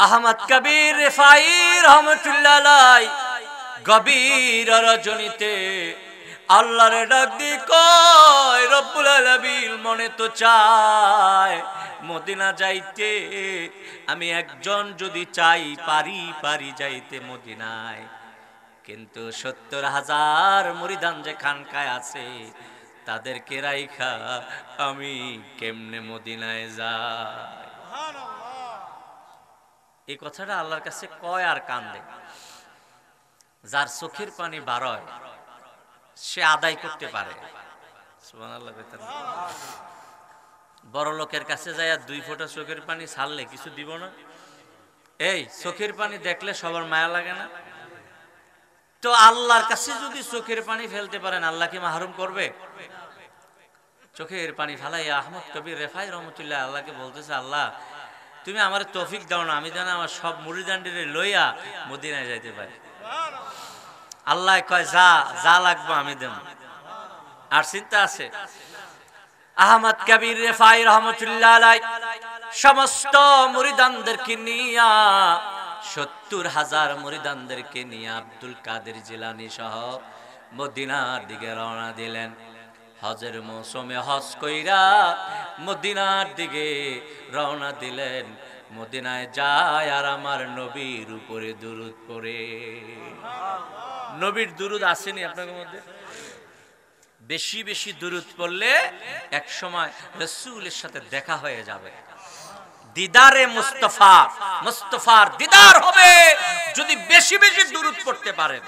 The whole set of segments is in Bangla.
আহমদ কবির রেফাই রহমতুল্লাহ আলাইহি গভীর রজনীতে আল্লাহরে ডাক দি কয় রব্বুল আলামিন মনে তো চায় মদিনা যাইতে, আমি একজন যদি চাই পারি যাইতে মদিনায়, কিন্তু ৭০,০০০ মুরিদান যে খানকায় আছে তাদেরকে রাইখা আমি কেমনে মদিনায় যাই। এই কথাটা আল্লাহর কাছে কয় আর কান্দে। যার চোখের পানি বাড়য় সে আদায় করতে পারে। সুবহানাল্লাহ। বড় লোকের কাছে যায় ২ ফোঁটা চোখের পানি ছাড়লে কিছু দিব না? এই চোখের পানি দেখলে সবার মায়া লাগে না? তো আল্লাহর কাছে যদি চোখের পানি ফেলতে পারেন আল্লাহ কি মাহরুম করবে? চোখের পানি ফেলাই আহমদ কবির রেফাই রহমতুল্লাহ আল্লাহকে বলতেছে, আল্লাহ তুমি আমার তৌফিক দাও না, আমি যেন আমার সব মুরিদানদের লইয়া মদিনায় যাইতে পারি। আল্লাহ কয় যা লাগবে আমি দেব। আর চিন্তা আছে আহমদ কবির রেফাই রহমতুল্লাহ আলাইহি সমস্ত মুরিদানদেরকে নিয়া ৭০,০০০ মুরিদানদেরকে নিয়ে আব্দুল কাদের জিলানী সহ মদিনার দিকে রওনা দিলেন। হজের মৌসুমে হজ কইরা মদিনার দিকে রওনা দিলেন। মদিনায় যায় আর আমার নবীর উপরে দুরূদ পড়ে। নবীর দুরূদ আসেনি আপনাদের মধ্যে? বেশি বেশি দুরূদ পড়লে এক সময় রাসূলের সাথে দেখা হয়ে যাবে। দিদারে মুস্তাফা, মুস্তাফার দিদার হবে যদি বেশি বেশি দুরূদ পড়তে পারেন।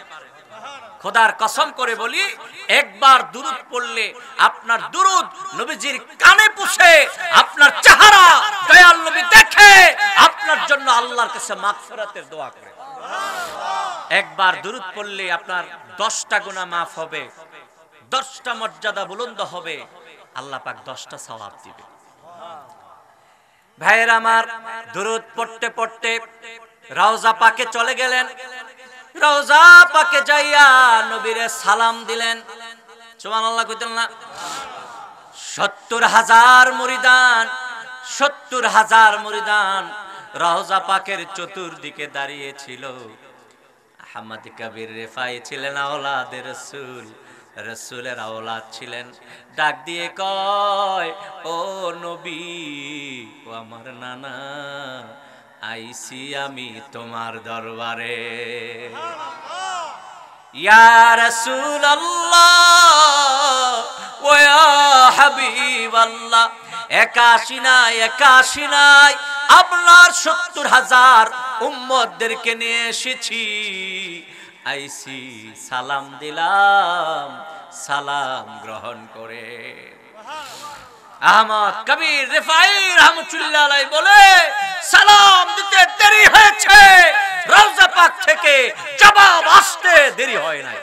খোদার কসম করে বলি, একবার দুরূদ পড়লে আপনার দুরূদ নবীজির কানে পৌঁছে আপনার চেহারা দয়াল নবী দেখে আপনার জন্য আল্লাহর কাছে মাগফিরাতের দোয়া করে। একবার দুরূদ পড়লে আপনার 10টা গুনাহ মাফ হবে, 10টা মর্যাদা বুলন্দ হবে, আল্লাহ পাক 10টা সওয়াব দিবে। ভাইয়ের আমার, দুরূদ পড়তে পড়তে রওজা পাকে চলে গেলেন। রওজা পাকে যাইয়া নবীরে সালাম দিলেন। সুবহানাল্লাহ কইতেন না? ৭০,০০০ মুরিদান, ৭০,০০০ মুরিদান রওজা পাকের চতুর্দিকে দাঁড়িয়ে ছিল। আহমদ কবির রেফাই ছিলেন আওলাদের রাসূল, রাসূলের আওলাদ ছিলেন। ডাক দিয়ে কয়, ও নবী, ও আমার নানা, আইছি আমি তোমার দরবারে। ইয়া রাসূলুল্লাহ ওয়া ইয়া হাবিবাল্লাহ, একাশি নাই আপনার ৭০,০০০ উম্মতদেরকে নিয়ে এসেছি। আইছি সালাম দিলাম, সালাম গ্রহণ করে। আহমদ কবির রেফাই রহমতুল্লাহ আলাইহি বলে, সালাম দিতে দেরি হয়েছে, রওজা পাক থেকে জবাব আসতে দেরি হয় নাই।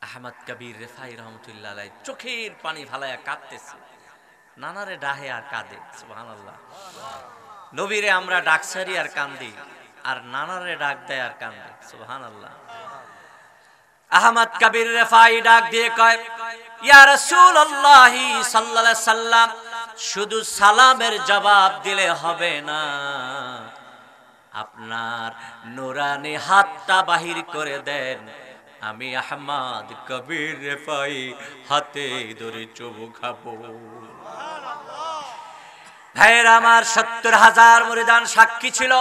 আহমদ কবির রেফাই রহমতুল্লাহ আলাইহি চোখের পানি ফালায়া কাঁদতেছে। নানারে ডাহে আর কাঁদে। সুবহানাল্লাহ। নবীরে আমরা ডাকসারি আর কান্দি, আর নানারে ডাক দেয় আর কান্দে। সুবহানাল্লাহ। আহমদ কবির রেফাই ডাক দিয়ে কয়, ইয়া রাসূলুল্লাহ সাল্লাল্লাহু আলাইহি সাল্লাম, শুধু সালামের জবাব দিলে হবে না, আপনার নূরানি হাতটা বাহির করে দেন, আমি আহমদ কবির রেফাই হাতে ধরে চুমু খাবো। ভাইয়ের আমার, ৭০,০০০ মুরিদান সাক্ষী ছিল,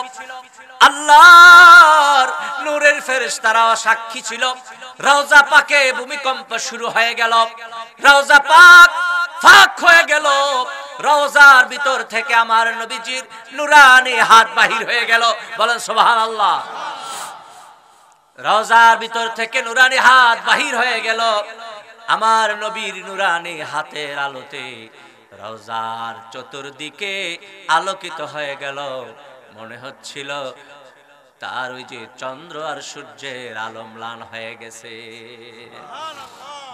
আল্লাহর নূরের ফেরেশতারাও সাক্ষী ছিল। রওজা পাকে ভূমিকম্প শুরু হয়ে গেল, রওজা পাক ফাঁক হয়ে গেল, রওজার ভিতর থেকে আমার নবীজির নূরানি হাত বাহির হয়ে গেল। বলেন সুবহানাল্লাহ। রওজার ভিতর থেকে নূরানি হাত বাহির হয়ে গেল। আমার নবীর নূরানি হাতের আলোতে রওজার চতুর্দিকে আলোকিত হয়ে গেল। মনে হচ্ছিল তার ওই যে চন্দ্র আর সূর্যের আলো ম্লান হয়ে গেছে।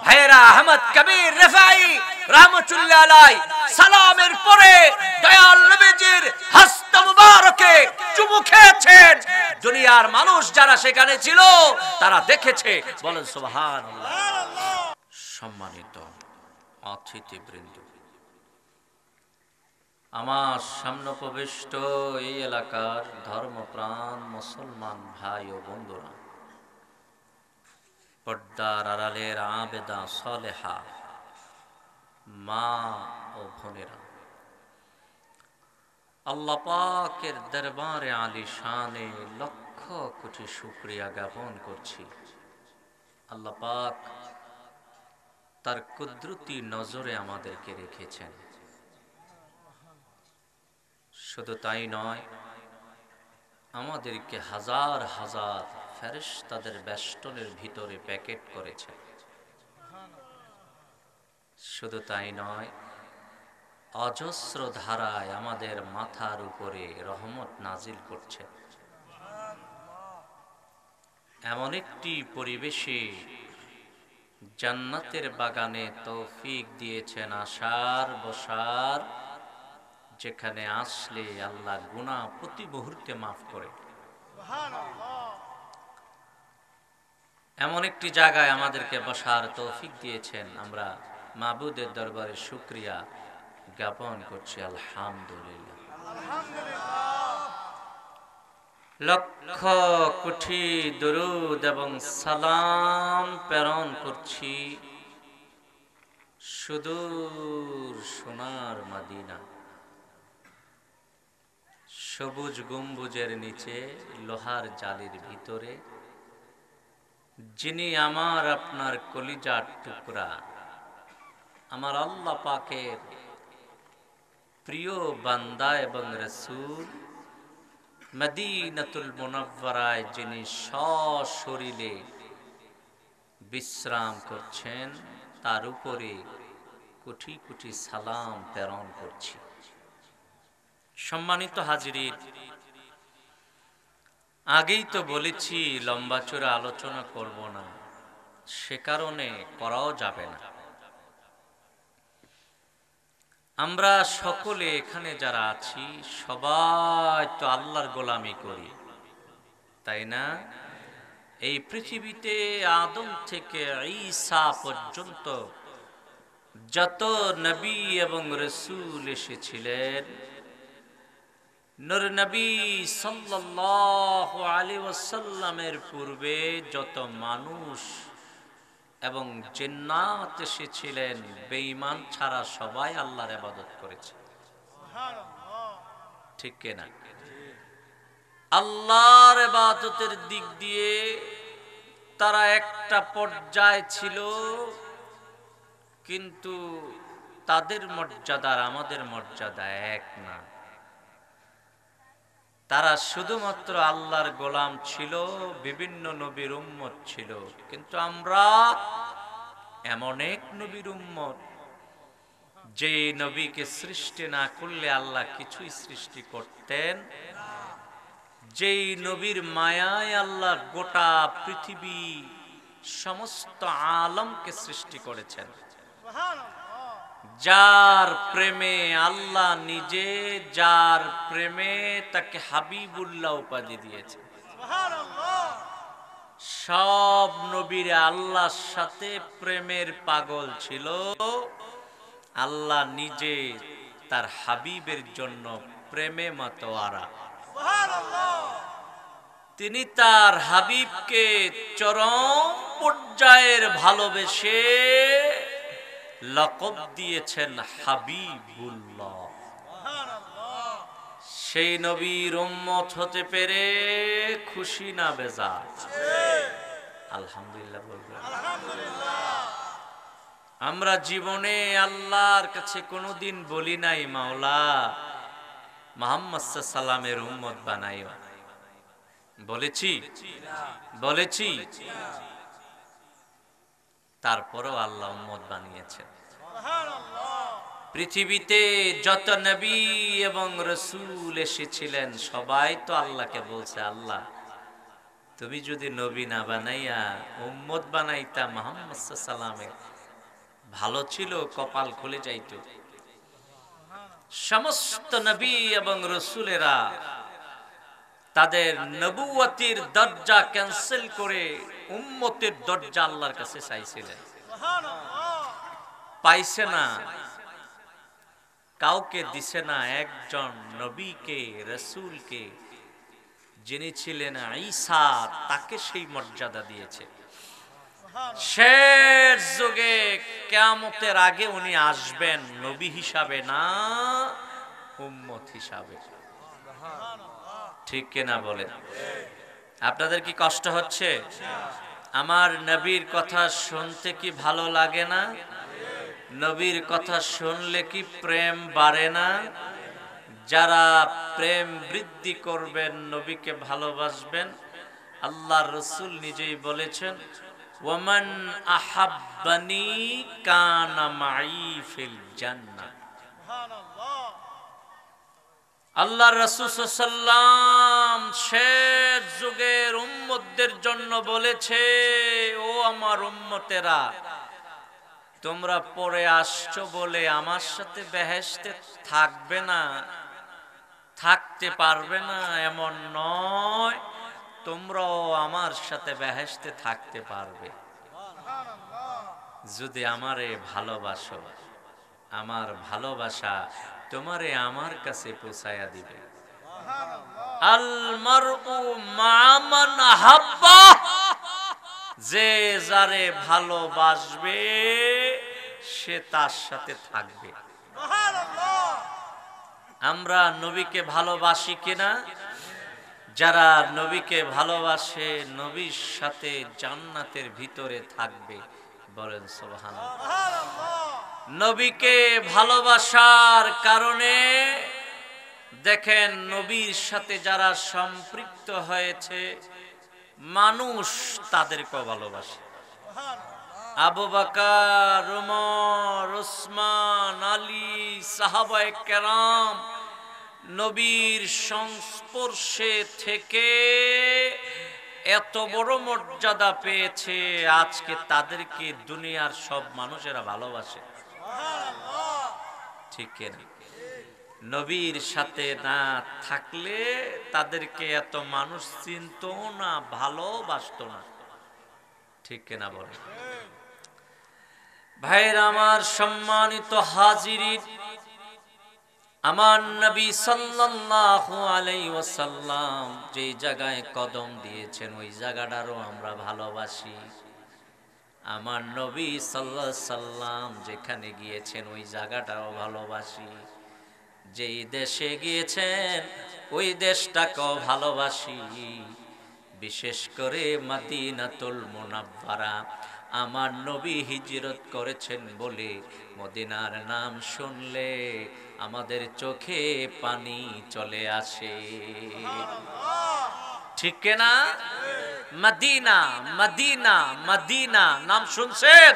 ভাইরা, আহমদ কবির রেফাই রহমতুল্লাহ আলাইহি সালামের পরে দয়াল নবীজির হস্ত মুবারকে চুমু খেয়েছেন। দুনিয়ার মানুষ যারা সেখানে ছিল তারা দেখেছে। বলেন সুবহানাল্লাহ। সম্মানিত অতিথিবৃন্দ, আমার সামনেপবিষ্ট এই এলাকার ধর্মপ্রাণ মুসলমান ভাই ও বন্ধুরা, পর্দার আড়ালের আবেদা সালেহা মা ও বোনেরা, আল্লাহ পাকের দরবারে আলিশানে লক্ষ কোটি শুকরিয়া জ্ঞাপন করছি। আল্লাহ পাক তার কুদরতি নজরে আমাদেরকে রেখেছেন। শুধু তাই নয়, আমাদেরকে হাজার হাজার ফেরেশতাদের বেষ্টনের ভিতরে প্যাকেট করেছেন। শুধু তাই নয়, অজস্র ধারায় আমাদের মাথার উপরে রহমত নাজিল করছেন। এমন একটি পরিবেশে জান্নাতের বাগানে তৌফিক দিয়েছেন আসার বসার, যেখানে আসলে আল্লাহ গুনাহ প্রতি মুহূর্তে মাফ করে। এমন একটি জায়গায় আমাদেরকে বসার তৌফিক দিয়েছেন। আমরা মাবুদের দরবারে শুকরিয়া জ্ঞাপন করছি, আলহামদুলিল্লাহ। লক্ষ কোটি দরুদ এবং সালাম প্রেরণ করছি সুদূর সোনার মদিনা, সবুজ গম্বুজের নিচে লোহার জালির ভিতরে, যিনি আমার আপনার কলিজার টুকরা, আমার আল্লাহ পাকের প্রিয় বান্দা এবং রাসূল, মদিনাতুল মুনাওয়ারায় যিনি সশরীরে বিশ্রাম করছেন, তার উপরে কোটি কোটি সালাম প্রেরণ করছি। সম্মানিত হাজিরিন, আগেই তো বলেছি লম্বা চূড়া আলোচনা করব না, সে কারণে করাও যাবে না। আমরা সকলে এখানে যারা আছি সবাই তো আল্লাহর গোলামি করি, তাই না? এই পৃথিবীতে আদম থেকে ঈসা পর্যন্ত যত নবী এবং রাসূল এসেছিলেন, নূর নবী সাল্লাল্লাহু আলাইহি ওয়াসাল্লামের পূর্বে যত মানুষ এবং জিন্নাত এসেছিলেন, বেঈমান ছাড়া সবাই আল্লাহর ইবাদত করেছে। ঠিক কিনা? আল্লাহর ইবাদতের দিক দিয়ে তারা একটা পর্যায়ে ছিল, কিন্তু তাদের মর্যাদা আর আমাদের মর্যাদা এক না। তারা শুধুমাত্র আল্লাহর গোলাম ছিল, বিভিন্ন নবীর উম্মত ছিল, কিন্তু আমরা এমন এক নবীর উম্মত যে নবীকে সৃষ্টি না করলে আল্লাহ কিছুই সৃষ্টি করতেন, যেই নবীর মায়ায় আল্লাহ গোটা পৃথিবী সমস্ত আলমকে সৃষ্টি করেছেন, যার প্রেমে আল্লাহ নিজে, যার প্রেমে তাকে হাবিবুল্লাহ উপাধি দিয়েছে। সব নবীরা আল্লাহর সাথে প্রেমের পাগল ছিল, আল্লাহ নিজে তার হাবিবের জন্য প্রেমে মাতোয়ারা। তিনি তার হাবিবকে চরম পর্যায়ের ভালোবেসে লকব দিয়েছেন হাবিবুল্লাহ। সেই নবীর উম্মত হতে পেরে খুশি না বেজার? আলহামদুলিল্লাহ বলবেন। আমরা জীবনে আল্লাহর কাছে কোনোদিন বলি নাই মাওলা মুহাম্মদ সাল্লামের উম্মত বানাইও। বলেছি? বলেছি? তারপরও আল্লাহ উম্মত বানিয়েছেন। পৃথিবীতে যত নবী এবং রাসূল এসেছিলেন সবাই তো আল্লাহকে বলছে, আল্লাহ তুমি যদি নবী না বানাইয়া উম্মত বানাইতা মুহাম্মদ সাল্লামের, ভালো ছিল, কপাল খুলে যাইত। সমস্ত নবী এবং রাসূলেরা তাদের নবুয়তির দরজা ক্যান্সেল করে উম্মতের দরজা আল্লাহর কাছে চাইছিলেন, পাইছে না। কাউকে দিছে না, একজন নবীকে, রাসূলকে, যিনি ছিলেন ঈসা, তাকে সেই মর্যাদা দিয়েছে। শেষ যুগে কিয়ামতের আগে উনি আসবেন নবী হিসাবে না, উম্মত হিসাবে। ঠিক কিনা বলেন? আপনাদের কি কষ্ট হচ্ছে? আমার নবীর কথা শুনতে কি ভালো লাগে না? নবীর কথা শুনলে কি প্রেম বাড়ে না? যারা প্রেম বৃদ্ধি করবেন, নবীকে ভালোবাসবেন, আল্লাহর রাসূল নিজেই বলেছেন, ওয়ামান আহাব্বানি কানা মাই ফিল জান্নাহ। আল্লাহর রাসূল সাল্লাল্লাহু আলাইহি ওয়াসাল্লাম শেষ যুগের উম্মতদের জন্য বলেছে, ও আমার উম্মতেরা, তোমরা পরে আসছো বলে আমার সাথে বেহেশতে থাকবে না, থাকতে পারবে না এমন নয়, তোমরাও আমার সাথে বেহেশতে থাকতে পারবে যদি আমারে ভালোবাসো। আমার ভালোবাসা তোমারে আমার কাছে পৌঁছায়া দিবে। আল মারউ মা মান আহাব্বা, যে যারে ভালোবাসবে সে তার সাথে থাকবে। আমরা নবীকে ভালোবাসি কিনা? যারা নবীকে ভালোবাসে নবীর সাথে জান্নাতের ভিতরে থাকবে, বলেন সুবহানাল্লাহ। নবীকে ভালোবাসার কারণে দেখেন নবীর সাথে যারা সম্পৃক্ত হয়েছে মানুষ তাদেরকে ভালোবাসে। আবু বকর, ওমর, ওসমান, আলী, সাহাবায়ে কেরাম নবীর সংস্পর্শে থেকে এত বড় মর্যাদা পেয়েছে, আজকে তাদেরকে দুনিয়ার সব মানুষেরা ভালোবাসে। ঠিক না? নবীর সাথে না থাকলে তাদেরকে এত মানুষ চিনত না, ভালোবাসতো না। ঠিক না বলে? ভাইরা আমার, সম্মানিত হাজিরিন, আমার নবী সাল্লাল্লাহু আলাইহি ওয়াসাল্লাম যে জায়গায় কদম দিয়েছেন ওই জায়গাটারও আমরা ভালোবাসি। আমার নবী সাল্লাল্লাহু আলাইহি সাল্লাম যেখানে গিয়েছেন ওই জায়গাটাও ভালোবাসি। যেই দেশে গিয়েছেন ওই দেশটাকেও ভালোবাসি। বিশেষ করে মদিনাতুল মুনাওয়ারা, আমার নবী হিজরত করেছেন বলে মদিনার নাম শুনলে আমাদের চোখে পানি চলে আসে। ঠিক না? মদিনা, মদিনা, মদিনা নাম শুনছেন?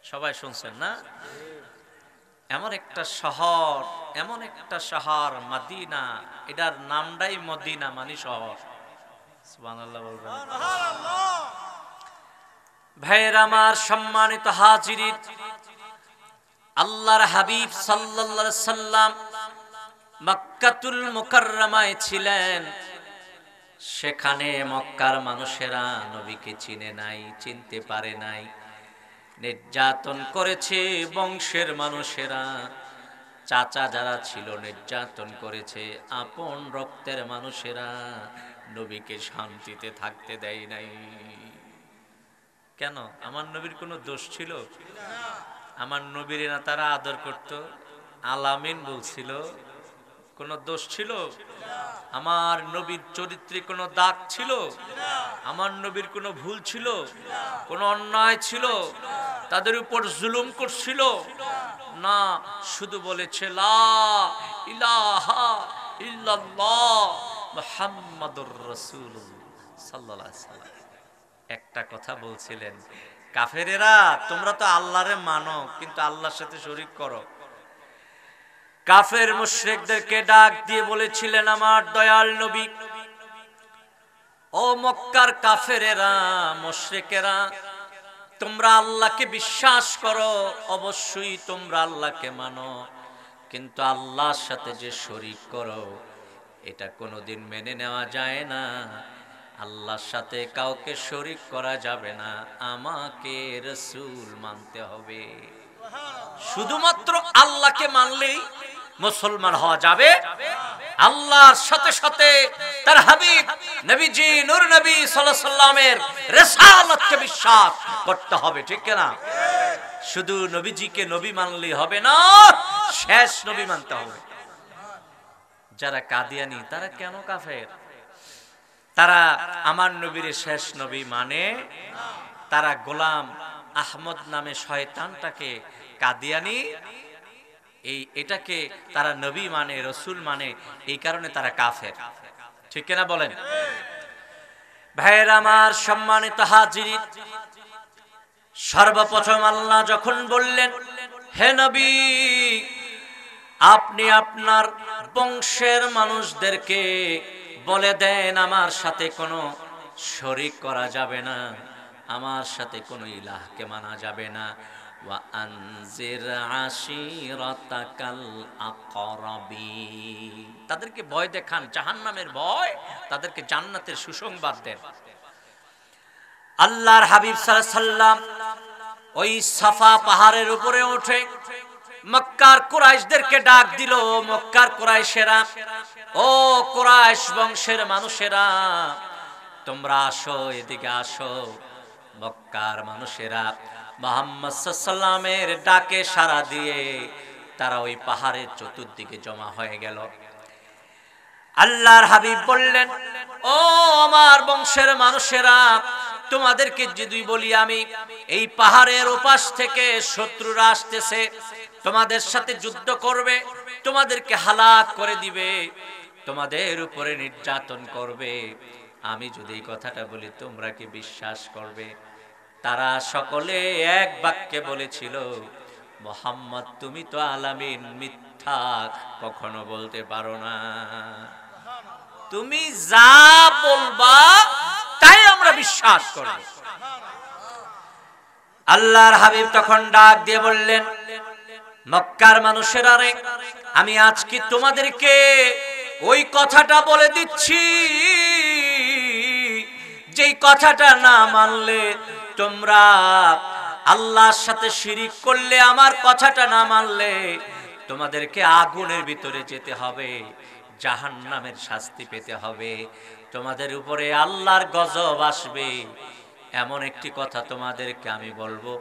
সবাই শুনছেন না? এমন একটা শহর, এমন একটা শহর মদিনা, এটার নামটাই মদিনা মানে শহর। সুবহানাল্লাহ বলবেন। ভাইয়ের আমার, সম্মানিত হাজিরিন, আল্লাহর হাবিব সাল্লাল্লাহু আলাইহি সাল্লাম মক্কাতুল মুকাররমায় ছিলেন। সেখানে মক্কার মানুষেরা নবীকে চিনে নাই, চিনতে পারে নাই। নির্যাতন করেছে বংশের মানুষেরা, চাচা যারা ছিল নির্যাতন করেছে, আপন রক্তের মানুষেরা নবীকে শান্তিতে থাকতে দেয় নাই। কেন? আমার নবীর কোনো দোষ ছিল? আমার নবীর না তারা আদর করত, আলামিন বলছিল, কোনো দোষ ছিল? আমার নবীর চরিত্রে কোনো দাগ ছিল? আমার নবীর কোনো ভুল ছিল? কোনো অন্যায় ছিল? তাদের উপর জুলুম করছিল না, শুধু বলেছে লা ইলাহা ইল্লাল্লাহ মুহাম্মাদুর রাসূলুল্লাহ সাল্লাল্লাহু আলাইহি ওয়াসাল্লাম। একটা কথা বলছিলেন, কাফেরেরা তোমরা তো আল্লাহরে মানো কিন্তু আল্লাহর সাথে শরীক করো। কাফের মুশরিকদেরকে ডাক দিয়ে বলেছিলেন, আমার দয়াল নবী, ও মক্কার কাফেরেরা, মুশরিকেরা, তোমরা আল্লাহকে বিশ্বাস করো, অবশ্যই তোমরা আল্লাহকে মানো, কিন্তু আল্লাহর সাথে যে শরীক করো এটা কোনোদিন মেনে নেওয়া যায় না। আল্লাহর সাথে কাউকে শরীক করা যাবে না, আমাকে রাসূল মানতে হবে। শুধুমাত্র আল্লাহকে মানলেই মুসলমান হওয়া যাবে, আল্লাহর সাথে সাথে তার হাবিব নবীজি নূর নবী সাল্লাল্লাহু আলাইহি সাল্লামের রিসালাতকে বিশ্বাস করতে হবে, ঠিক কি না? শুধু নবীজিকে নবী মানলেই হবে না, শেষ নবী মানতে হবে। যারা কাদিয়ানি তারা কেন কাফের? তারা আমার নবীর শেষ নবী মানে, তারা গোলাম আহমদ নামে শয়তানটাকে কাদিয়ানি এটাকে তারা নবী মানে, রসুল মানে, এই কারণে তারা কাফের, ঠিক কিনা বলেন? ভাইয়ের আমার, সম্মানিত হাজিরিন, সর্বপ্রথম আল্লাহ যখন বললেন, হে নবী, আপনি আপনার বংশের মানুষদেরকে বলে দেন আমার সাথে কোনো শরীক করা যাবে না, আমার সাথে কোনো ইলাহকে মানা যাবে না। ওয়া আনজির আশিরাতাকাল আকরাবিন, তাদেরকে ভয় দেখান, জাহান্নামের ভয়, তাদেরকে জান্নাতের সুসংবাদ দেন। আল্লাহর হাবিব সাল্লাল্লাহু আলাইহি সাল্লাম ওই সাফা পাহাড়ের উপরে উঠে মক্কার কুরাইশদেরকে ডাক দিল। মক্কার কুরাইশেরা, ও কুরাইশ বংশের মানুষেরা, তোমরা আসো, এদিকে আসো। মক্কার মানুষেরা মুহাম্মদ সাল্লাল্লাহু আলাইহি সাল্লামের ডাকে সাড়া দিয়ে তারা ওই পাহাড়ের চতুর্দিকে জমা হয়ে গেল। আল্লাহর হাবিব বললেন, ও আমার বংশের মানুষেরা, তোমাদেরকে যদি বলি আমি এই পাহাড়ের ওপাশ থেকে শত্রুরা আসতেছে, তোমাদের সাথে যুদ্ধ করবে, তোমাদেরকে হালাক করে দিবে, তোমাদের উপরে নির্যাতন করবে, আমি যদি এই কথাটা বলি তোমরা কি বিশ্বাস করবে? তারা সকলে এক বাক্যে বলেছিল, মুহাম্মদ তুমি তো আলামিন, মিথ্যা কখনো বলতে পারো না, তুমি যা বলবা তাই আমরা বিশ্বাস করব। আল্লাহর হাবিব তখন ডাক দিয়ে বললেন, মক্কার মানুষেরা রে, আমি আজকে তোমাদেরকে ওই কথাটা বলে দিচ্ছি, যেই কথাটা না মানলে তোমরা আল্লাহর সাথে শিরিক করলে, আমার কথাটা না মানলে তোমাদেরকে আগুনের ভিতরে যেতে হবে, জাহান্নামের শাস্তি পেতে হবে, তোমাদের উপরে আল্লাহর গজব আসবে। এমন একটি কথা তোমাদেরকে আমি বলবো,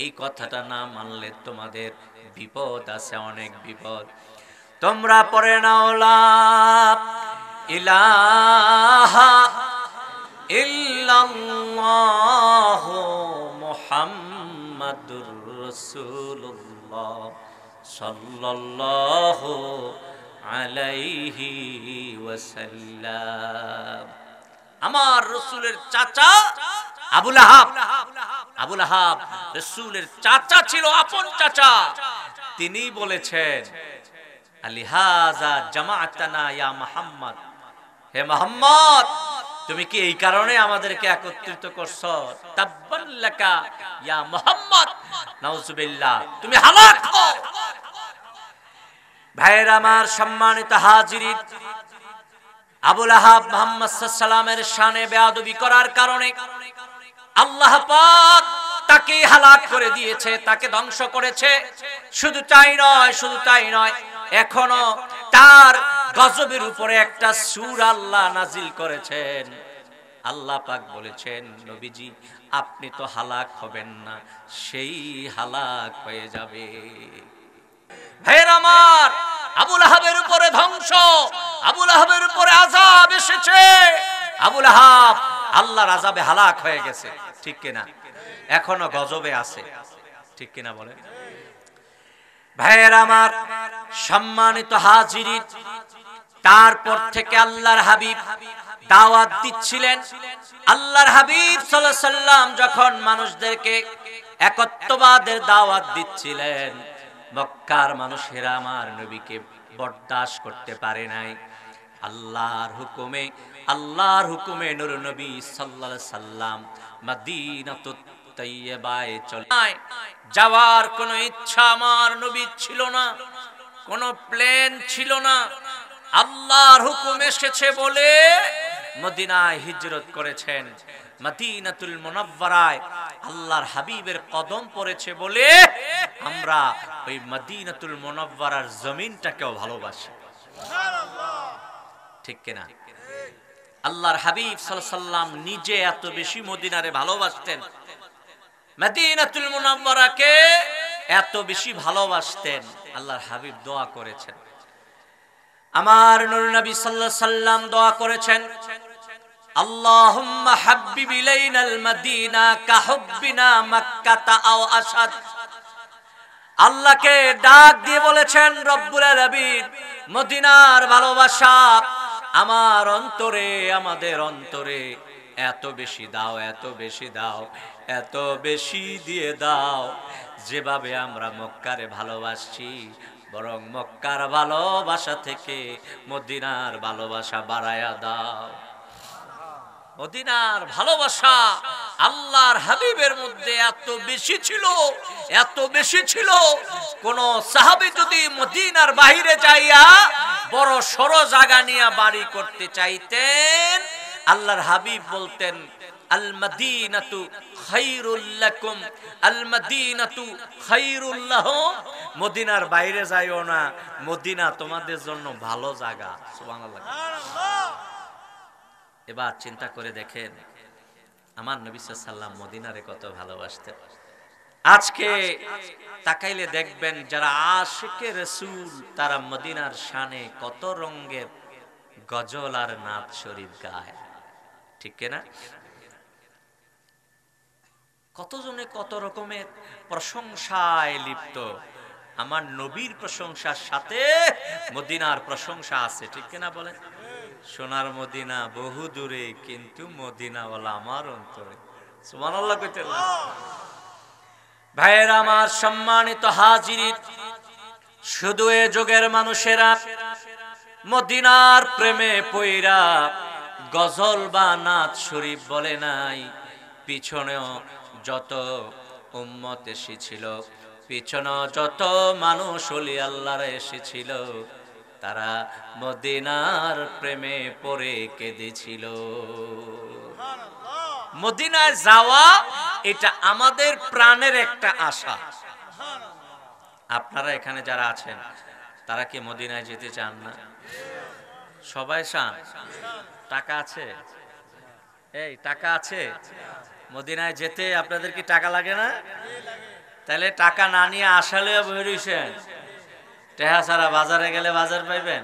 এই কথাটা না মানলে তোমাদের বিপদ আছে, অনেক বিপদ। তোমরা পড়ে নাও লা ইলাহা ইল্লাল্লাহু মুহাম্মাদুর রাসূলুল্লাহ সাল্লাল্লাহু আলাইহি ওয়াসাল্লাম। আমার রাসূলের চাচা আবু লাহাব, আবু লাহাব রাসূলের চাচা ছিল, আপন চাচা। তিনি বলেছেন, আলিহাযা জামাআতানা ইয়া মুহাম্মদ, হে মুহাম্মদ, তুমি কি এই কারণে আমাদেরকে একত্রিত করছো? তাব্বান লাকা ইয়া মুহাম্মদ, নাউযুবিল্লাহ, তুমি হালাক হও। ভাইয়ের আমার, সম্মানিত হাজিরিন, আবু লাহাব মুহাম্মদ সাল্লাল্লাহু আলাইহি সাল্লামের শানে বেয়াদবি করার কারণে আল্লাহ পাক তাকে হালাক করে দিয়েছে, তাকে ধ্বংস করেছে। শুধু তাই নয়, শুধু তাই নয়, এখনো তার গজবের উপরে একটা সূরা আল্লাহ নাজিল করেছেন। আল্লাহ পাক বলেছেন, নবীজি আপনি তো হালাক হবেন না, সেই হালাক হয়ে যাবে। ভাইয়ের আমার, আবু লাহাবের উপরে ধ্বংস, আবু লাহাবের উপরে আযাব এসেছে। আবু লাহাব আল্লাহর আযাবে হালাক হয়ে গেছে, ঠিক কিনা? এখনো গজবে আছে, ঠিক কিনা বলেন? ভাইয়ের আমার, সম্মানিত হাজিরিন, তারপর থেকে আল্লাহর হাবিব দাওয়াত দিচ্ছিলেন। আল্লাহর হাবিব সাল্লাল্লাহু আলাইহি সাল্লাম যখন মানুষদেরকে একত্ববাদের দাওয়াত দিচ্ছিলেন, মক্কার মানুষেরা আমার নবীকে বরদাস্ত করতে পারে নাই। আল্লাহর হুকুমে নূর নবী সাল্লাল্লাহু আলাইহি সাল্লাম মদিনাতুত তাইয়্যিবায় চলে যাওয়ার কোনো ইচ্ছা আমার নবীর ছিল না, কোনো প্ল্যান ছিল না। আল্লাহর হুকুম এসেছে বলে মদিনায় হিজরত করেছেন। মদিনাতুল মুনাওয়ারায় আল্লাহর হাবিবের কদম পড়েছে বলে আমরা ওই মদিনাতুল মুনাওয়ারার জমিনটাকেও ভালোবাসি, ঠিক কিনা? আল্লাহর হাবিব সাল্লাল্লাহু আলাইহি সাল্লাম নিজে এত বেশি মদিনারে ভালোবাসতেন, মদিনাতুল মুনাওয়ারাকে এত বেশি ভালোবাসতেন, আল্লাহর হাবিব দোয়া করেছেন, আমার নূর নবী সাল্লাল্লাহু আলাইহি সাল্লাম দোয়া করেছেন, আল্লাহুম্মা হাব্বিব ইলাইনাল মাদিনা কাহুব্বিনা মক্কাতা আও আসাদ। আল্লাহকে ডাক দিয়ে বলেছেন রব্বুল আলামিন, মদিনার ভালোবাসা আমার অন্তরে, আমাদের অন্তরে এত বেশি দাও, এত বেশি দাও, এত বেশি দিয়ে দাও, যেভাবে আমরা মক্কারে ভালোবাসি বরং মক্কার ভালোবাসা থেকে মদিনার ভালোবাসা বাড়ায়া দাও। মদিনার ভালোবাসা আল্লাহর হাবিবের মধ্যে এত বেশি ছিল, এত বেশি ছিল, কোন সাহাবী যদি মদিনার বাইরে যাইয়া বড় সরো জায়গা নিয়ে বাড়ি করতে চাইতেন, আল্লাহর হাবিব বলতেন আল মদিনাতু খায়রুল লাকুম, আল মদিনাতু খায়রুল লাহুম। মদিনার বাইরে যাইও না, মদিনা তোমাদের জন্য ভালো জায়গা। সুবহানাল্লাহ। এবার চিন্তা করে দেখেন আমার নবী সাল্লাল্লাহু আলাইহি সাল্লাম মদিনারে কত ভালোবাসতেন। আজকে তাকাইলে দেখবেন যারা আশিকে রাসূল তারা মদিনার শানে কত রঙের গজল আর নাত শরীফ গায়, ঠিক কিনা? কতজনে কত রকমের প্রশংসায় লিপ্ত। আমার নবীর প্রশংসার সাথে মদিনার প্রশংসা আছে, ঠিক কিনা বলেন? সোনার মদিনা বহু দূরে, কিন্তু মদিনাওয়ালা আমার অন্তরে। সুবহানাল্লাহ কইতে না? ভাইয়েরা আমার, সম্মানিত হাজিরিন, শুধু এ যুগের মানুষেরা মদিনার প্রেমে পইরা গজল বা নাত শরীফ বলে নাই, পিছনেও যত উম্মত এসেছিল, পিছনেও যত মানুষ ওলি আল্লাহর এসেছিল, তারা মদিনার প্রেমে পড়ে কেঁদেছিল। মদিনায় যাওয়া এটা আমাদের প্রাণের একটা আশা। আপনারা এখানে যারা আছেন তারা কি মদিনায় যেতে চান না? সবাই চান? টাকা আছে? এই টাকা আছে? মদিনায় যেতে আপনাদের কি টাকা লাগে না? তাহলে টাকা না নিয়ে আসালেও বেরিয়েছেন, টাকা ছাড়া বাজারে গেলে বাজার পাইবেন।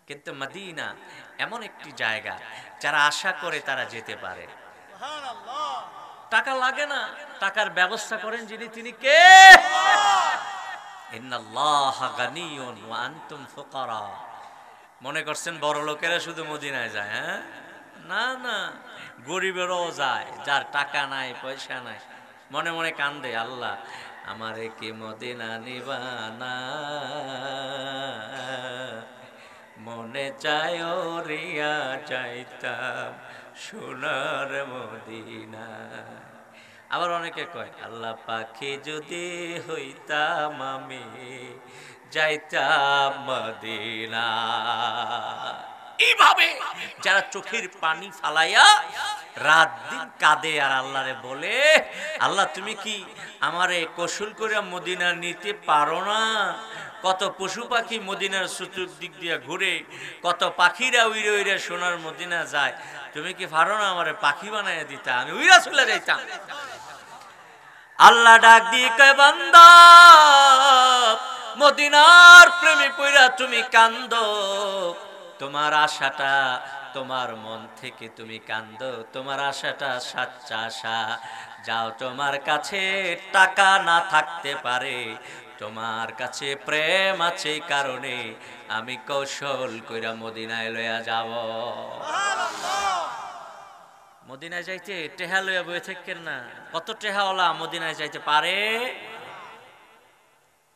কিন্তু মদিনা এমন একটি জায়গা যারা আশা করে তারা যেতে পারে। টাকা লাগে না, টাকার ব্যবস্থা করেন যিনি, তিনি কে? ইন্নাল্লাহা গানিয়ুন ওয়া আনতুম ফুকারা। মনে করছেন বড় লোকেরা শুধু মদিনায় যায়? হ্যাঁ, না না, গরিবেরও যায়, যার টাকা নাই, পয়সা নাই, মনে মনে কান্দে, আল্লাহ আমারে কি মদিনা নিবানা, মনে চায় রিয়া যাইতাম সোনার মদিনা। আবার অনেকে কয় আল্লাহ পাখি যদি হইতাম আমি যাইতাম মদিনা। এইভাবে যারা চোখের পানি ফালাইয়া রাত দিন কাঁদে আর আল্লাহরে বলে, আল্লাহ তুমি কি আমারে কৌশল করে মদিনা নিতে পারো না? কত পশু পাখি মদিনার চতুর্দিক দিয়ে ঘুরে, কত পাখিরা উইরে উইরে সোনার মদিনা যায়, তুমি কি পারো না আমারে পাখি বানাইয়া দিতা, আমি উইরা চলে যাইতাম। আল্লাহ ডাক দিয়ে কয়, বান্দা মদিনার প্রেমে পইরা তুমি কান্দো, তোমার আশাটা তোমার মন থেকে তুমি কান্দো, তোমার আশাটা সাচ্চা আশা। যাও, তোমার কাছে টাকা না থাকতে পারে, তোমার কাছে প্রেম আছে কারণে আমি কৌশল কইরা মদিনায় লইয়া যাব। মদিনায় যাইতে টেহা লইয়া বয়ে থাকেন না। কত টেহাওয়ালা মদিনায় যাইতে পারে?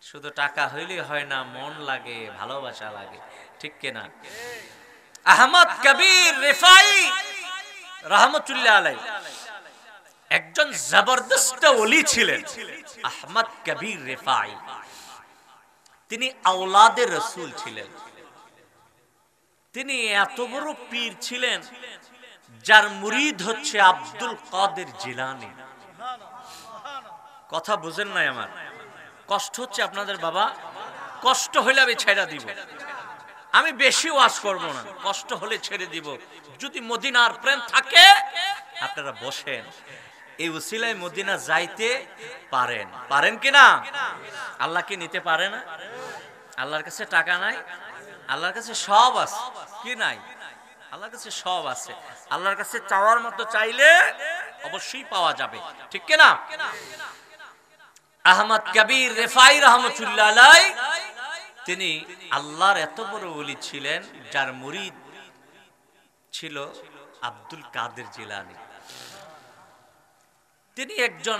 শুধু টাকা হইলে হয় না, মন লাগে, ভালোবাসা লাগে, ঠিক কিনা? আহমদ কবির রিফাই রাহমাতুল্লাহ আলাইহি একজন জবরদস্ত ওলি ছিলেন। আহমদ কবির রিফাই, তিনি আওলাদে রাসূল ছিলেন। তিনি এত বড় পীর ছিলেন যার মুরিদ হচ্ছে আব্দুল কাদের জিলানী। কথা বুঝেন নাই আমার? কষ্ট হচ্ছে আপনাদের বাবা? কষ্ট হইলে আমি ছেড়ে দিব, আমি বেশি ওয়াজ করব না, কষ্ট হলে ছেড়ে দিব। যদি মদিনার প্রেম থাকে আপনারা বসেন, এই উসিলায় মদিনা যাইতে পারেন, পারেন কিনা? আল্লাহ কি নিতে পারে না? আল্লাহর কাছে টাকা নাই? আল্লাহর কাছে সব আছে। কি নাই? আল্লাহর কাছে সব আছে। আল্লাহর কাছে চাওয়ার মতো চাইলে অবশ্যই পাওয়া যাবে, ঠিক কিনা? আহমদ কবির রেফাই রহমতুল্লাহ আলাইহি তিনি আল্লাহর এত বড় ওলি ছিলেন যার মুরিদ ছিল আব্দুল কাদের জিলানী। তিনি একজন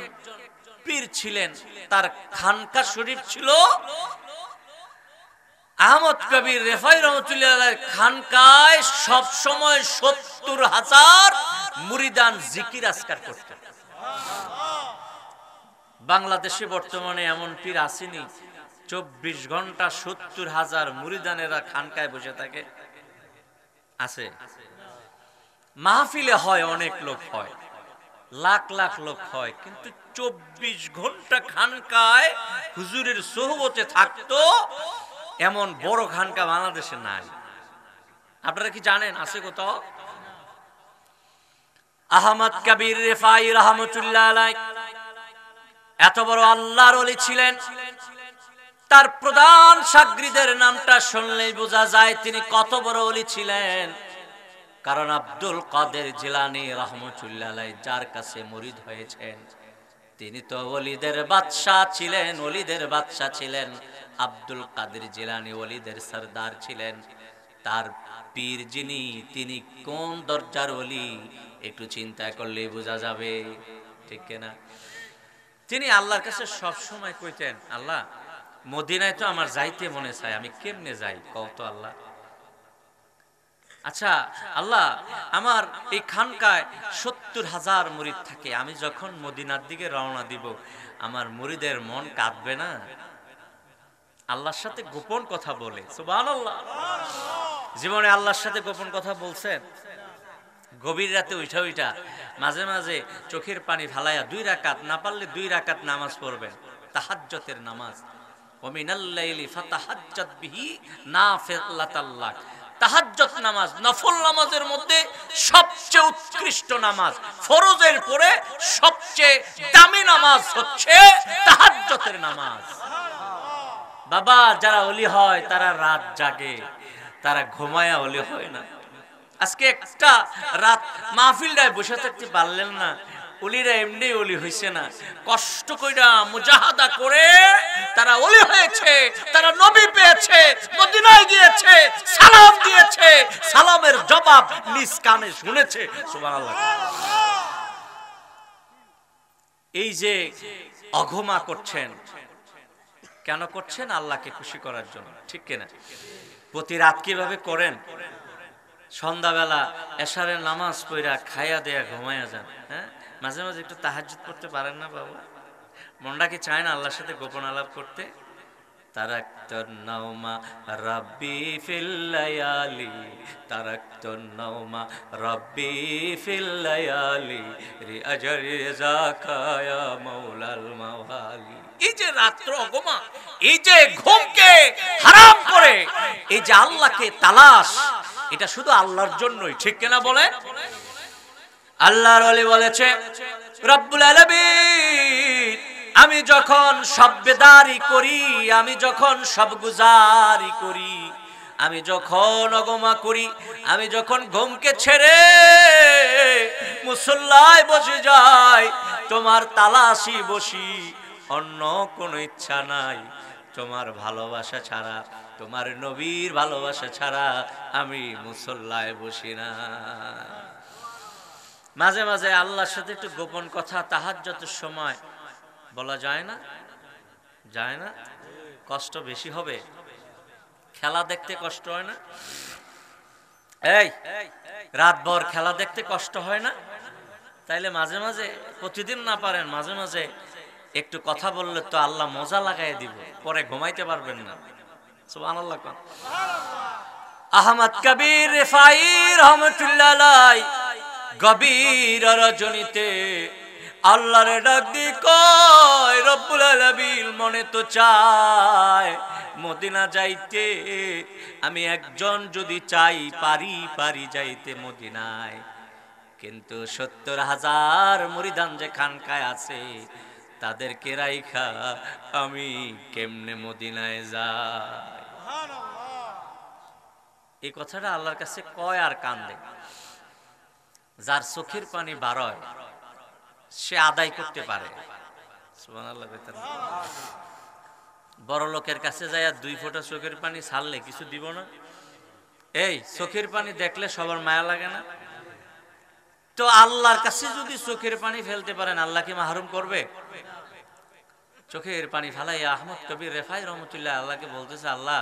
পীর ছিলেন, তার খানকা শরীফ ছিল আহমদ কবির রেফাই রহমতুল্লাহ আলাইহির খানকায় সব সময় ৭০,০০০ মুরিদান জিকির আজকার করতেন। বাংলাদেশে বর্তমানে এমন পীর আসেনি ২৪ ঘন্টা ৭০,০০০ মুরিদানেরা খানকায় বসে থাকে? আছে? মাহফিলে হয়, অনেক লোক হয়, লাখ লাখ লোক হয়, কিন্তু ২৪ ঘন্টা খানকায় হুজুরের সোহবতে থাকতো এমন বড় খানকা বাংলাদেশে নাই। আপনারা কি জানেন আছে কোথাও? আহমদ কবির রেফাই রহমতুল্লাহ আলাইহি এত বড় আল্লাহর ওলি ছিলেন, তার প্রধান শাগরিদের নামটা শুনলেই বোঝা যায় তিনি কত বড় ওলি ছিলেন। কারণ আব্দুল কাদের জিলানী রহমতুল্লাহ আলাইহি যার কাছে মুরিদ হয়েছেন তিনি তো ওলিদের বাদশাহ ছিলেন, ওলিদের বাদশাহ ছিলেন। আব্দুল কাদের জিলানী ওলিদের সরদার ছিলেন। তার পীর যিনি, তিনি কোন দরজার ওলি একটু চিন্তা করলেই বোঝা যাবে, ঠিক কিনা? তিনি আল্লাহর কাছে সব সময় কইতেন, আল্লাহ মদিনায় তো আমার যাইতে মনে চায়, আমি কেমনে যাই কও তো আল্লাহ। আচ্ছা আল্লাহ, আমার এই খানকায় ৭০,০০০ মুরিদ থাকে, আমি যখন মদিনার দিকে রওনা দিব আমার মুরিদের মন কাঁদবে না? আল্লাহর সাথে গোপন কথা বলে। সুবহানাল্লাহ। জীবনে আল্লাহর সাথে গোপন কথা বলছেন? গভীর রাতে উঠা উঠা মাঝে মাঝে চোখের পানি ফালাইয়া ২ রাকাত, না পারলে ২ রাকাত নামাজ পড়বেন, তাহাজ্জুদের নামাজ। ওয়া মিনাল লাইলি ফাতাহাজ্জাত বিহি নাফিলাতাল লাক। তাহাজ্জুদ নামাজ নফল নামাজের মধ্যে সবচেয়ে উৎকৃষ্ট নামাজ, ফরজের পরে সবচেয়ে দামি নামাজ হচ্ছে তাহাজ্জুদের নামাজ। বাবা, যারা ওলি হয় তারা রাত জাগে, তারা ঘুমায়া ওলি হয় না। আজকে একটা রাত মাহফিলটায় বসে থাকতে পারলেন না, ওলিরা এমনি ওলি হইছে না, কষ্ট কইরা মুজাহাদা করে তারা ওলি হয়েছে, তারা নবী পেয়েছে, মদিনায় গিয়েছে, সালাম দিয়েছে, সালামের জবাব নিজ কানে শুনেছে। সুবহানাল্লাহ। এই যে অঘমা করছেন, কেন করছেন? আল্লাহকে খুশি করার জন্য, ঠিক কিনা? প্রতি রাত কিভাবে করেন? সন্ধ্যাবেলা এশারের নামাজ পড়া খাইয়া দেয়া ঘুমাইয়া যান। হ্যাঁ, মাঝে মাঝে একটু তাহাজ্জুদ করতে পারেন না বাবা? মনটা কি চায় না আল্লাহর সাথে গোপন আলাপ করতে? তারাক্তুন নাওমা রাব্বি ফিল লায়ালি, তারাক্তুন নাওমা রাব্বি ফিল লায়ালি রিআজরি যাকা ইয়া মাওলাল মাওয়ালি। এই যে রাত্র অগমা, এই যে ঘুমকে হারাম করে এই যে আল্লাহকে তালাশ, এটা শুধু আল্লাহর জন্যই, ঠিক কিনা বলে? আল্লাহর ওলি বলেছে রব্বুল আলামিন, আমি যখন সব বেদারি করি, আমি যখন সব গুজারি করি, আমি যখন অগমা করি, আমি যখন ঘুমকে ছেড়ে মুসল্লায় বসে যাই, তোমার তালাশি বসি, অন্য কোনো ইচ্ছা নাই, তোমার ভালোবাসা ছাড়া, তোমার নবীর ভালোবাসা ছাড়া আমি মুসল্লায় বসি না। মাঝে মাঝে আল্লাহর সাথে একটু গোপন কথা তাহাজ্জুদের সময় বলা যায় না? যায় না? কষ্ট বেশি হবে? খেলা দেখতে কষ্ট হয় না? এই রাতভর খেলা দেখতে কষ্ট হয় না? তাইলে মাঝে মাঝে, প্রতিদিন না পারেন, মাঝে মাঝে একটু কথা বললে তো আল্লাহ মজা লাগাই দিব, পরে ঘুমাইতে পারবেন না। সুবহানাল্লাহ। আহমদ কবির রেফাই রহমতুল্লাহ আলাইহি গভীর রজনীতে আল্লাহরে ডাক দি কয় রব্বুল আলামিন মনে তো চায় মদিনা যাইতে, আমি একজন যদি চাই পারি যাইতে মদিনায়, কিন্তু ৭০,০০০ মুরিদান যে খানকায় আছে তাদেরকে রাইখা আমি কেমনে মদিনায় যাই। এই কথাটা আল্লাহর কাছে কয় আর কান্দে। যার চোখের পানি বাড়য় সে আদায় করতে পারে। সুবহানাল্লাহ। বড় লোকের কাছে যায় 2 ফোঁটা চোখের পানি ছাড়লে কিছু দিব না? এই চোখের পানি দেখলে সবার মায়া লাগে না? তো আল্লাহর কাছে যদি চোখের পানি ফেলতে পারেন আল্লাহ কি মাহরুম করবে? চোখের পানি ফেলাই আহমদ কবির রেফাই রহমতুল্লাহ আল্লাহকে বলতেছে, আল্লাহ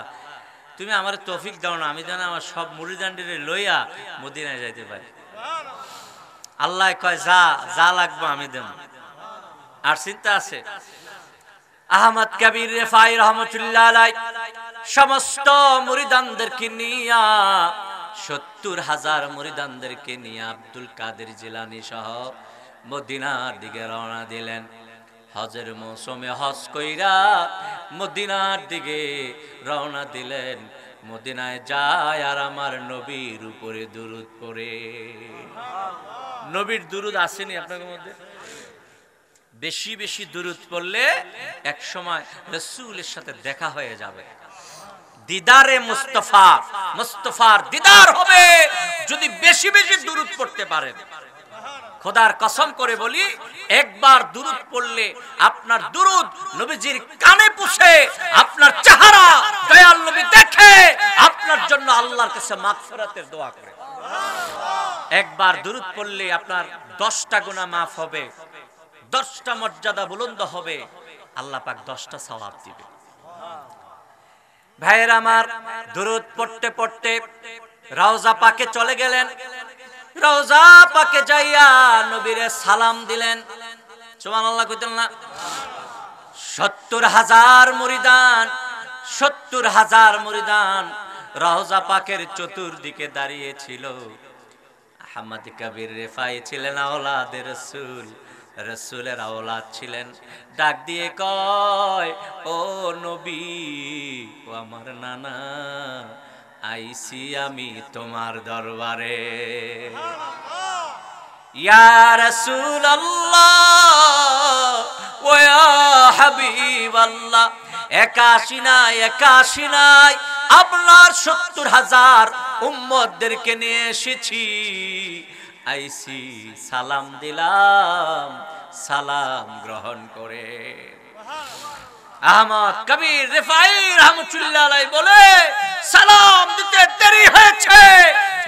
তুমি আমার তৌফিক দাও না, আমি যেন আমার সব মুরিদানদের লইয়া মদিনায় যাইতে পারি। আল্লাহ কয় যা লাগবে আমি দেব। আর চিন্তা আছে? আহমদ কবির রেফাই রহমতুল্লাহ আলাইহি সমস্ত মুরিদানদেরকে নিয়া ৭০,০০০ মুরিদানদেরকে নিয়ে আব্দুল কাদের জিলানী সহ মদিনার দিকে রওনা দিলেন। হজের মৌসুমে হজ কইরা মদিনার দিকে রওনা দিলেন। মদিনায় যায় আর আমার নবীর উপরে দুরূদ পড়ে। নবীর দুরূদ আসেনি আপনাদের মধ্যে? বেশি বেশি দুরূদ পড়লে এক সময় রাসূলের সাথে দেখা হয়ে যাবে। দিদারে মুস্তাফা, মুস্তাফার দিদার হবে যদি বেশি বেশি দুরূদ পড়তে পারেন। খোদার কসম করে বলি, একবার দুরূদ পড়লে আপনার দুরূদ নবীজির কানে পৌঁছে আপনার চেহারা দয়াল নবী দেখে আপনার জন্য আল্লাহর কাছে মাগফিরাতের দোয়া করে। একবার দুরূদ পড়লে আপনার 10টা গুনাহ মাফ হবে, 10টা মর্যাদা বুলন্দ হবে, আল্লাহ পাক 10টা সওয়াব দিবে। ভাইয়ের আমার, দুরূদ পড়তে পড়তে রওজা পাকে চলে গেলেন। রওজা পাকে যাইয়া নবীরে সালাম দিলেন। সুবহানাল্লাহ কইতেন না? ৭০,০০০ মুরিদান, ৭০,০০০ মুরিদান রওজা পাকের চতুর্দিকে দাঁড়িয়ে ছিল। আহমদ কবির রেফাই ছিলেন আওলাদের রাসূল, রাসূলের আওলাদ ছিলেন। ডাক দিয়ে কয়, ও নবী, ও আমার নানা, আইসি আমি তোমার দরবারে। ইয়া রাসূলুল্লাহ ওয়া ইয়া হাবিবাল্লাহ, একাশি নাই আপনার ৭০,০০০ উম্মতদেরকে নিয়ে এসেছি। আইসি সালাম দিলাম, সালাম গ্রহণ করে। আহমদ কবির রেফাই রহমতুল্লাহ আলাইহি বলে, সালাম দিতে দেরি হয়েছে,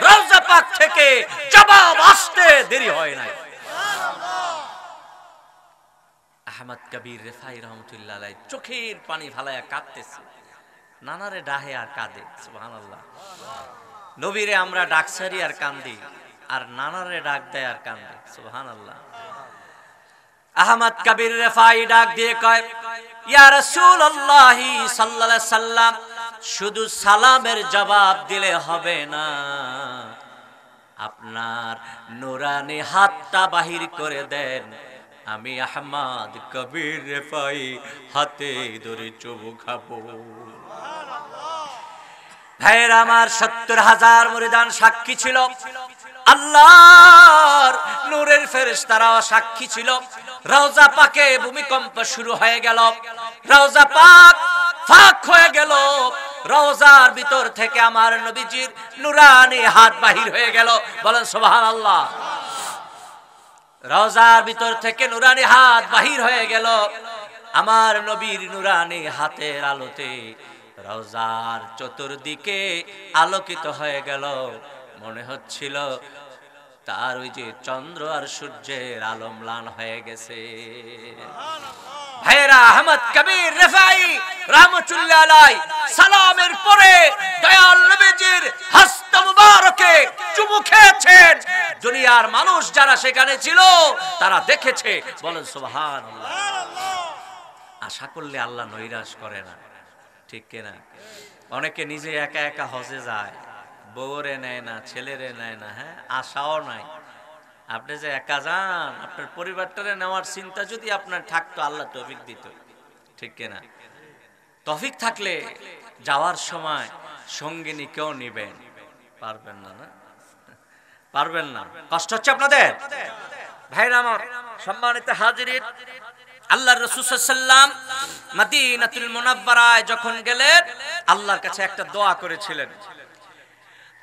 রওজা পাক থেকে জবাব আসতে দেরি হয় নাই। আহমদ কবির রেফাই রহমতুল্লাহ আলাইহি চোখের পানি ফালায়া কাঁদতেছে। নানারে ডাহে আর কাঁদে। সুবহানাল্লাহ। নবীরে আমরা ডাকসারি আর কান্দি, আর নানারে ডাক দেয় আর কান্দে। সুবহানাল্লাহ। আহমদ কবির রেফাই ডাক দিয়ে কয়, ইয়া রাসূলুল্লাহ সাল্লাল্লাহু আলাইহি সাল্লাম, শুধু সালামের জবাব দিলে হবে না, আপনার নুরানি হাতটা বাহির করে দেন, আমি আহমদ কবির রেফাই হাতে ধরে চুমু খাবো। ভাইয়ের আমার, ৭০,০০০ মুরিদান সাক্ষী ছিল, আল্লাহর নূরের ফেরেশতারাও সাক্ষী ছিল। রওজা পাকে ভূমিকম্প শুরু হয়ে গেল, রওজা পাক ফাঁক হয়ে গেল, রওজার ভিতর থেকে আমার নবীজির নুরানি হাত বাহির হয়ে গেল। বলেন সুবহানাল্লাহ। রওজার ভিতর থেকে নুরানি হাত বাহির হয়ে গেল। আমার নবীর নুরানি হাতের আলোতে রওজার চতুর্দিকে আলোকিত হয়ে গেল। মনে হচ্ছিল তার ওই যে চন্দ্র আর সূর্যের আলো ম্লান হয়ে গেছে। ভাইরা, আহমদ কবির রেফাই রহমতুল্লাহ আলাইহি সালামের পরে দয়াল নবীজির হস্ত মুবারকে চুমু খেয়েছেন। দুনিয়ার মানুষ যারা সেখানে ছিল তারা দেখেছে। বলেন সুবহানাল্লাহ। আশা করলে আল্লাহ নৈরাশ করে না, ঠিক কিনা? অনেকে নিজে একা একা হজে যায়, বউরে নেয় না, ছেলেরে নেয় না, হ্যাঁ, আশাও নাই। আপনি যে একা যান, আপনার পরিবারটারে নেওয়ার চিন্তা যদি আপনার থাকতো, আল্লাহ তৌফিক দিত, ঠিক কিনা? তৌফিক থাকলে যাওয়ার সময় সঙ্গিনী কেউ নিবেন, পারবেন না, না পারবেন না, কষ্ট হচ্ছে আপনাদের। ভাইরা আমার, সম্মানিত হাজিরিন, আল্লাহর রাসূল সাল্লাল্লাহু আলাইহি ওয়াসাল্লাম মদিনাতুল মুনাওয়ারায় যখন গেলেন, আল্লাহর কাছে একটা দোয়া করেছিলেন।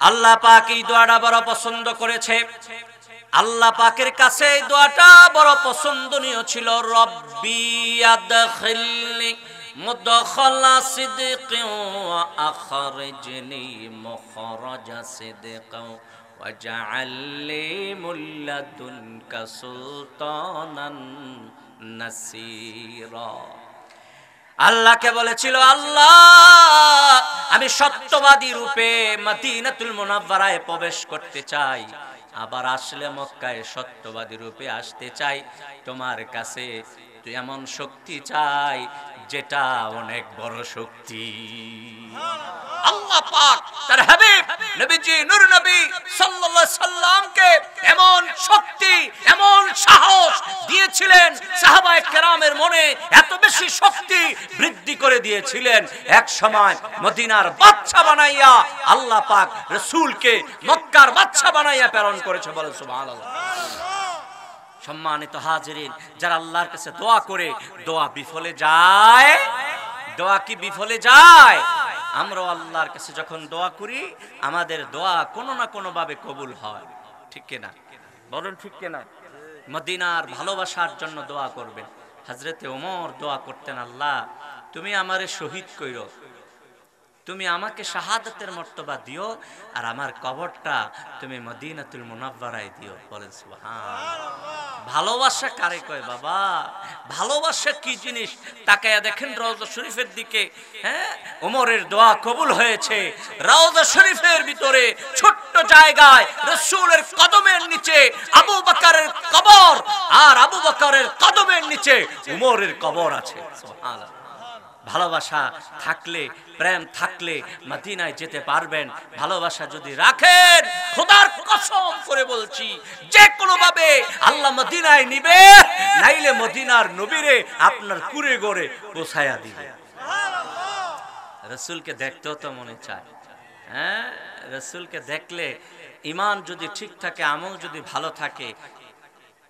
আল্লাহ পাক এই দোয়াটা বড় পছন্দ করেছে। আল্লাহ পাকের কাছে এই দোয়াটা বড় পছন্দনীয় ছিল। রব্বি আদখিলনি মুদখালা সিদকিন ওয়া আখরিজনি মুখরাজা সিদকিন ওয়াজআল লি মিন লাদুনকা সুলতানান নাসীরা। আল্লাহকে বলেছিল, আল্লাহ আমি সত্যবাদী রূপে মদিনাতুল মুনাওয়ারায় প্রবেশ করতে চাই, আবার আসলে মক্কায় সত্যবাদী রূপে আসতে চাই। তোমার কাছে তুই এমন শক্তি চাই যেটা অনেক বড় শক্তি। আল্লাহ পাক তার হাবিব নবীজি নূর নবী সাল্লাল্লাহু আলাইহি সাল্লামকে এমন শক্তি, এমন সাহস দিয়েছিলেন, সাহাবায়ে কেরামের মনে এত বেশি শক্তি বৃদ্ধি করে দিয়েছিলেন, এক সময় মদিনার বাদশা বানাইয়া আল্লাহ পাক রাসূলকে মক্কার বাদশা বানাইয়া প্রেরণ করেছে। বলেন সুবহানাল্লাহ। সম্মানিত হাজিরিন, যারা আল্লাহর কাছে দোয়া করে দোয়া বিফলে যায়, দোয়া কি বিফলে যায়? আমরা আল্লাহর কাছে যখন দোয়া করি, আমাদের দোয়া কোনো না কোনো ভাবে কবুল হয়, ঠিক কিনা? বলেন ঠিক কিনা? মদিনার ভালোবাসার জন্য দোয়া করবেন। হযরতে ওমর দোয়া করতেন, আল্লাহ তুমি আমারে শহীদ কইরো, তুমি আমাকে শাহাদাতের মর্তবা দিও, আর আমার কবরটা তুমি মদিনাতুল মুনাওয়ারায় দিও। বলেন সুবহানাল্লাহ। ভালোবাসা কারে কয় বাবা? ভালোবাসা কি জিনিস? তাকায়া দেখেন রওজা শরীফের দিকে। হ্যাঁ, ওমরের দোয়া কবুল হয়েছে। রওজা শরীফের ভিতরে ছোট্ট জায়গায় রাসূলের কদমের নিচে আবু বকরের কবর, আর আবু বকরের কদমের নিচে ওমরের কবর আছে। সুবহানাল্লাহ। ভালোবাসা থাকলে, প্রেম থাকলে মদিনায় যেতে পারবেন। ভালোবাসা যদি রাখেন, খোদার কসম করে বলছি, যে কোনো ভাবে আল্লাহ মদিনায় নিবে, নাইলে মদিনার নবীরে আপনার কুরে গড়ে পৌঁছায়া দিবে। রাসূলকে দেখতেও তো মনে চায়। হ্যাঁ, রাসূলকে দেখলে ঈমান যদি ঠিক থাকে, আমল যদি ভালো থাকে,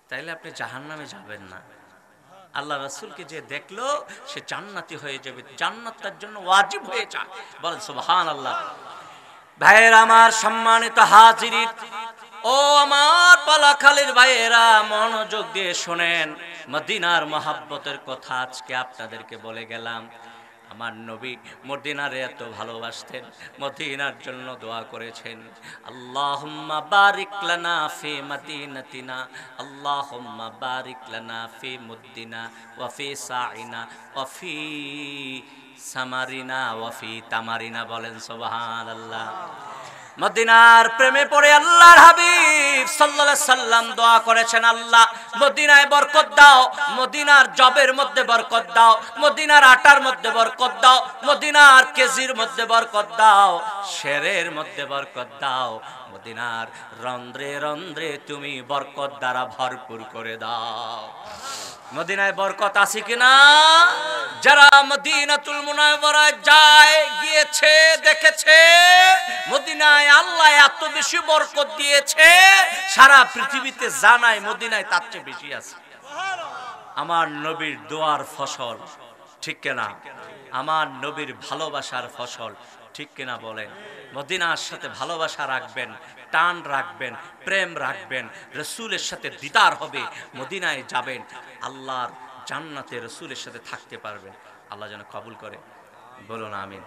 তাইলে আপনি জাহান্নামে যাবেন না। আল্লাহ রাসূলকে যে দেখলো সে জান্নাতি হয়ে যাবে, জান্নাত তার জন্য ওয়াজিব হয়ে যায়। বলেন সুবহানাল্লাহ। ভাইয়েরা আমার, সম্মানিত হাজিরিন, ও আমার পালাখালীর ভাইয়েরা, মনোযোগ দিয়ে শুনেন। মদিনার মহাব্বতের কথা আজকে আপনাদেরকে বলে গেলাম। আমার নবী মদিনারে এত ভালোবাসতেন, মদিনার জন্য দোয়া করেছেন, আল্লাহুম্মা বারিক লানা ফি মদিনাতিনা, আল্লাহুম্মা বারিক লানা ফি মুদ্দিনা ওয়া ফি সাইনা ওয়া ফি সামারিনা ওয়া ফি তামারিনা। বলেন সুবহানাল্লাহ। মদিনার প্রেমে পড়ে আল্লাহর হাবিব সাল্লাল্লাহু আলাইহি সাল্লাম দোয়া করেছেন, আল্লাহ মদিনায় বরকত দাও, মদিনার জবের মধ্যে বরকত দাও, মদিনার আটার মধ্যে বরকত দাও, মদিনার কেজির মধ্যে বরকত দাও, শেরের মধ্যে বরকত দাও, মদিনার রন্ধ্রে রন্ধ্রে তুমি বরকত দ্বারা ভরপুর করে দাও। মদিনায় বরকত আছে কিনা? যারা মদিনাতুল মুনাওয়ারায় যায়, গিয়েছে, দেখেছে, মদিনায় আল্লাহ এত বেশি বরকত দিয়েছে, সারা পৃথিবীতে জানায় মদিনায় তার চেয়ে বেশি আছে। আমার নবীর দোয়ার ফসল, ঠিক কিনা? আমার নবীর ভালোবাসার ফসল, ঠিক কিনা বলেন? মদিনার সাথে ভালোবাসা রাখবেন, টান রাখবেন, প্রেম রাখবেন, রাসূলের সাথে দিদার হবে, মদিনায় যাবেন, আল্লাহর জান্নাতে রাসূলের সাথে থাকতে পারবেন। আল্লাহ যেন কবুল করে, বলুন আমিন।